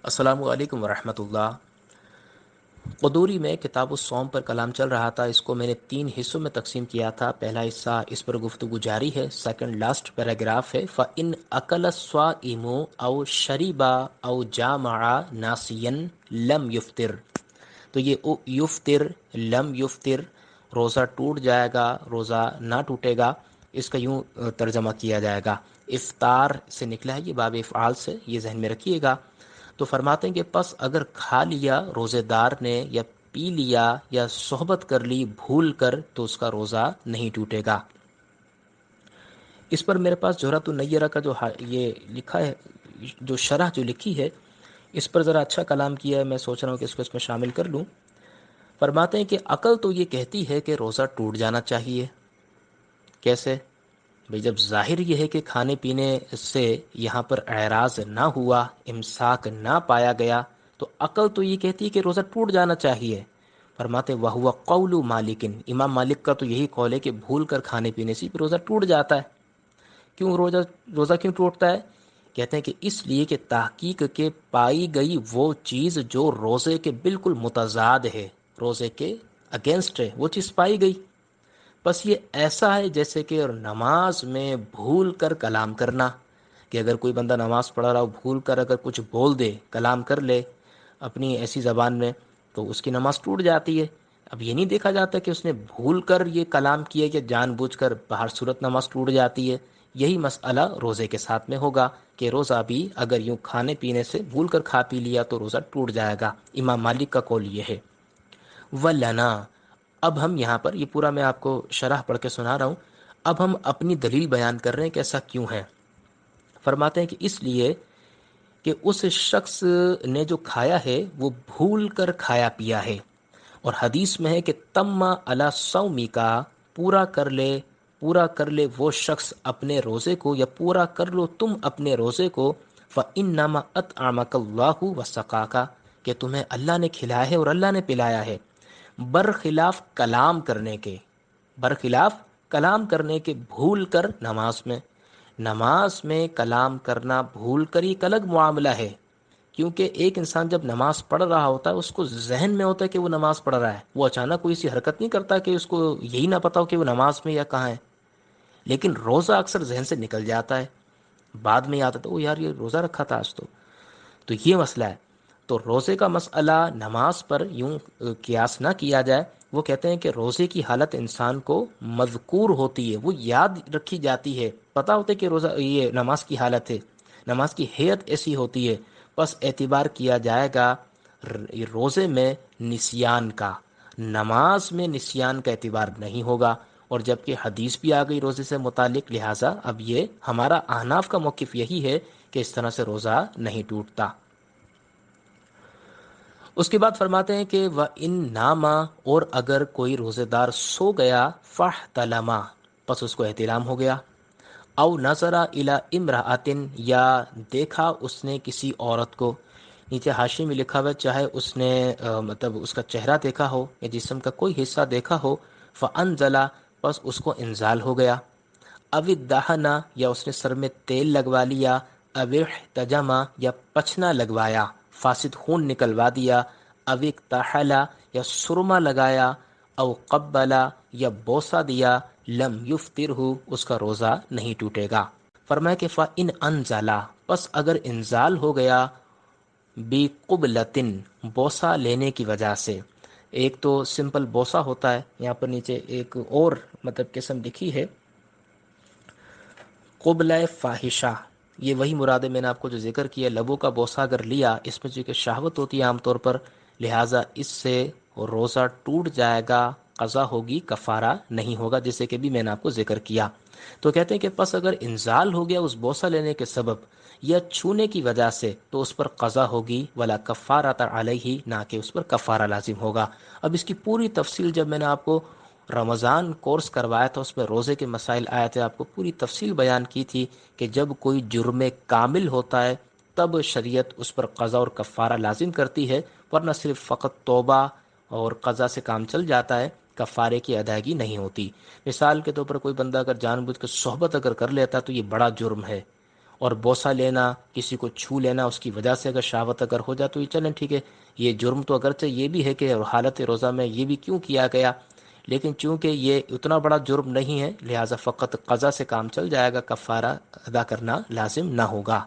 السلام علیکم ورحمۃ اللہ۔ قدوری میں کتاب الصوم پر کلام چل رہا تھا۔ اس کو میں نے 3 حصوں میں تقسیم کیا تھا۔ پہلا حصہ اس پر گفتگو جاری ہے، سیکنڈ لاسٹ پیراگراف ہے۔ فَإِنْ أَكَلَ الصَّائِمُ أَوْ شَرِبَ أَوْ جَامَعَ نَاسِيًا لَمْ يُفْطِرْ۔ تو یہ یفطر، لم یفطر، روزہ ٹوٹ جائے گا، روزہ نہ ٹوٹے گا، اس کا یوں ترجمہ کیا جائے گا۔ افطار سے نکلا ہے، یہ باب افعال سے، یہ ذہن میں رکھیے گا۔ تو فرماتے ہیں کہ پس اگر کھا لیا روزے دار نے یا پی لیا یا صحبت کر لی بھول کر تو اس کا روزہ نہیں ٹوٹے گا۔ اس پر میرے پاس جوہرۃ النیرہ کا جو یہ لکھا ہے، جو شرح جو لکھی ہے، اس پر ذرا اچھا کلام کیا ہے، میں سوچ رہا ہوں کہ اس کو اس میں شامل کر لوں۔ فرماتے ہیں کہ عقل تو یہ کہتی ہے کہ روزہ ٹوٹ جانا چاہیے۔ کیسے؟ بھئی جب ظاہر یہ ہے کہ کھانے پینے سے یہاں پر اعراض نہ ہوا، امساک نہ پایا گیا، تو عقل تو یہ کہتی ہے کہ روزہ ٹوٹ جانا چاہیے۔ فرماتے وَهُوَ قَوْلُ مالکن، امام مالک کا تو یہی قول ہے کہ بھول کر کھانے پینے سے روزہ ٹوٹ جاتا ہے۔ کیوں روزہ کیوں ٹوٹتا ہے؟ کہتے ہیں کہ اس لیے کہ تحقیق کے پائی گئی وہ چیز جو روزے کے بالکل متضاد ہے، روزے کے اگینسٹ ہے، وہ چیز پائی گئی۔ بس یہ ایسا ہے جیسے کہ نماز میں بھول کر کلام کرنا، کہ اگر کوئی بندہ نماز پڑھ رہا ہو بھول کر اگر کچھ بول دے، کلام کر لے اپنی ایسی زبان میں، تو اس کی نماز ٹوٹ جاتی ہے۔ اب یہ نہیں دیکھا جاتا کہ اس نے بھول کر یہ کلام کیا کہ جان بوجھ کر، بہر صورت نماز ٹوٹ جاتی ہے۔ یہی مسئلہ روزے کے ساتھ میں ہوگا کہ روزہ بھی اگر یوں کھانے پینے سے بھول کر کھا پی لیا تو روزہ ٹوٹ جائے گا۔ امام مالک کا قول یہ ہے۔ وَلَنَا، اب ہم یہاں پر یہ پورا میں آپ کو شرح پڑھ کے سنا رہا ہوں، اب ہم اپنی دلیل بیان کر رہے ہیں کہ ایسا کیوں ہے۔ فرماتے ہیں کہ اس لیے کہ اس شخص نے جو کھایا ہے وہ بھول کر کھایا پیا ہے، اور حدیث میں ہے کہ تم علی صومی کا، پورا کر لے وہ شخص اپنے روزے کو، یا پورا کر لو تم اپنے روزے کو، فَإِنَّمَا أَطْعَمَكَ اللَّهُ وَسَقَاكَ، کہ تمہیں اللہ نے کھلایا ہے اور اللہ نے پلایا ہے، برخلاف کلام کرنے کے بھول کر نماز میں کلام کرنا بھول کر ایک الگ معاملہ ہے۔ کیونکہ ایک انسان جب نماز پڑھ رہا ہوتا ہے اس کو ذہن میں ہوتا ہے کہ وہ نماز پڑھ رہا ہے، وہ اچانک کوئی سی حرکت نہیں کرتا کہ اس کو یہی نہ پتا ہو کہ وہ نماز میں یا کہاں ہے۔ لیکن روزہ اکثر ذہن سے نکل جاتا ہے، بعد میں یاد آتا ہے او یار یہ روزہ رکھا تھا آج تو یہ مسئلہ ہے۔ تو روزے کا مسئلہ نماز پر یوں قیاس نہ کیا جائے۔ وہ کہتے ہیں کہ روزے کی حالت انسان کو مذکور ہوتی ہے، وہ یاد رکھی جاتی ہے، پتہ ہوتا ہے کہ روزہ یہ نماز کی حالت ہے، نماز کی حیت ایسی ہوتی ہے، بس اعتبار کیا جائے گا روزے میں نسیان کا، نماز میں نسیان کا اعتبار نہیں ہوگا۔ اور جبکہ حدیث بھی آ گئی روزے سے متعلق، لہٰذا اب یہ ہمارا احناف کا موقف یہی ہے کہ اس طرح سے روزہ نہیں ٹوٹتا۔ اس کے بعد فرماتے ہیں کہ وَإِن نَامَ، اور اگر کوئی روزے دار سو گیا، فَاحْتَلَمَ، پس اس کو احتلام ہو گیا، او نظر الی امرأۃ، یا دیکھا اس نے کسی عورت کو، نیچے حاشی میں لکھا ہوا چاہے اس نے مطلب اس کا چہرہ دیکھا ہو یا جسم کا کوئی حصہ دیکھا ہو، فَأَنزَلَ، پس اس کو انزال ہو گیا، او الدہن، یا اس نے سر میں تیل لگوا لیا، او احتجم، یا پچھنا لگوایا، فاسد خون نکلوا دیا، او اکتحل، یا سرما لگایا، او قبل، یا بوسہ دیا، لم یفطرہ، اس کا روزہ نہیں ٹوٹے گا۔ فرمایا کہ فَإِنْ أَنزَلَ، پس اگر انزال ہو گیا، بِقُبْلَةٍ، بوسہ لینے کی وجہ سے، ایک تو سمپل بوسہ ہوتا ہے، یہاں پر نیچے ایک اور مطلب قسم لکھی ہے قبلہ فاحشہ، یہ وہی مراد ہے میں نے آپ کو جو ذکر کیا، لبوں کا بوسہ اگر لیا، اس میں جو کہ شہوت ہوتی ہے عام طور پر، لہٰذا اس سے روزہ ٹوٹ جائے گا، قضا ہوگی، کفارہ نہیں ہوگا، جیسے کہ بھی میں نے آپ کو ذکر کیا۔ تو کہتے ہیں کہ پس اگر انزال ہو گیا اس بوسہ لینے کے سبب یا چھونے کی وجہ سے، تو اس پر قضا ہوگی، ولا کفارۃ علیہ، نہ کہ اس پر کفارہ لازم ہوگا۔ اب اس کی پوری تفصیل جب میں نے آپ کو رمضان کورس کروایا تھا، اس میں روزے کے مسائل آئے تھے، آپ کو پوری تفصیل بیان کی تھی کہ جب کوئی جرم کامل ہوتا ہے تب شریعت اس پر قضا اور کفارہ لازم کرتی ہے، ورنہ صرف فقط توبہ اور قضا سے کام چل جاتا ہے، کفارے کی ادائیگی نہیں ہوتی۔ مثال کے طور پر کوئی بندہ اگر جان بوجھ کر صحبت اگر کر لیتا تو یہ بڑا جرم ہے، اور بوسہ لینا، کسی کو چھو لینا، اس کی وجہ سے اگر شہوت اگر ہو جائے تو یہ چلیں ٹھیک ہے، یہ جرم تو اگرچہ یہ بھی ہے کہ حالت روزہ میں یہ بھی کیوں کیا گیا، لیکن چونکہ یہ اتنا بڑا جرم نہیں ہے لہٰذا فقط قضا سے کام چل جائے گا، کفارہ ادا کرنا لازم نہ ہوگا۔